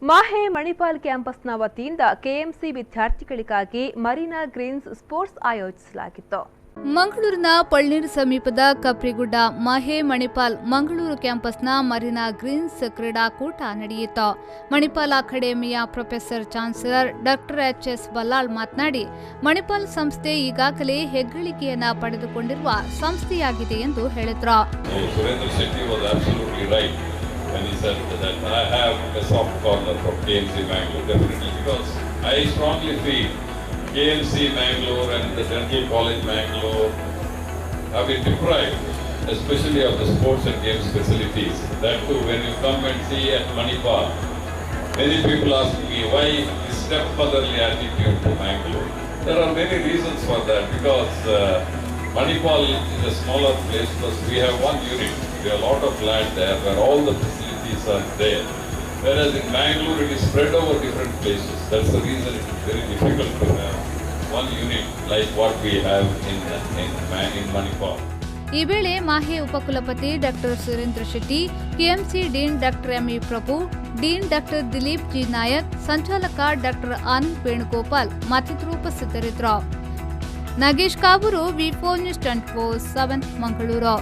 ಮಾಹೆ ಮಣಿಪಾಲ್ ಕ್ಯಾಂಪಸ್ನ ವತಿಯಿಂದ ಕೆಎಂಸಿ ವಿದ್ಯಾರ್ಥಿಗಳಿಗಾಗಿ Marina Green's sports ಆಯೋಜಿಸಲಾಗಿತ್ತು. ಮಂಗಳೂರಿನ ಫಳ್ನೀರ್ ಸಮೀಪದ ಕಪ್ರಿಗುಡ್ಡ ಮಹೆ ಮಣಿಪಾಲ್ ಮಂಗಳೂರು ಕ್ಯಾಂಪಸ್ನ ಮರೀನಾ ಗ್ರೀನ್ಸ್ ಕ್ರೀಡಾಕೂಟ ನಡೆಯಿತು. ಮಣಿಪಾಲ್ ಅಕಾಡೆಮಿಯ ಪ್ರೊಫೆಸರ್ ಚಾನ್ಸಲರ್ ಡಾಕ್ಟರ್ ಎಚ್.ಎಸ್. ಬಲ್ಲಾಳ್ ಮಾತನಾಡಿ, ಮಣಿಪಾಲ್ ಸಂಸ್ಥೆ ಈಗಾಗಲೇ ಹೆಗ್ಗಳಿಕೆಯನ್ನ ಪಡೆದುಕೊಂಡಿರುವ ಸಂಸ್ಥೆಯಾಗಿದೆ ಎಂದು ಹೇಳಿದರು. When he said that I have a soft corner for KMC Mangaluru, definitely, because I strongly feel KMC Mangaluru and the Dental College Mangaluru have been deprived, especially of the sports and games facilities. That too, when you come and see at Manipal, many people ask me why this stepmotherly attitude to Mangaluru. There are many reasons for that, because Manipal is a smaller place, because we have one unit. We have a lot of land there where all the facilities are there. Whereas in Mangaluru it is spread over different places. That's the reason it is very difficult to have one unit like what we have in Manipal. ಈ ವೇಳೆ ಮಾಹೆ ಉಪಕುಲಪತಿ doctor Surendra Shetty, KMC dean doctor M E. Prabhu, dean doctor Dileep G Nayak, ಸಂಚಾಲಕ doctor Anand Venugopal ಮತ್ತಿತರರು ಉಪಸ್ಥಿತರಿದ್ದರು. ನಾಗೇಶ್ ಕಾಬೂರು, ವಿ4 news 24/7 Mangaluru.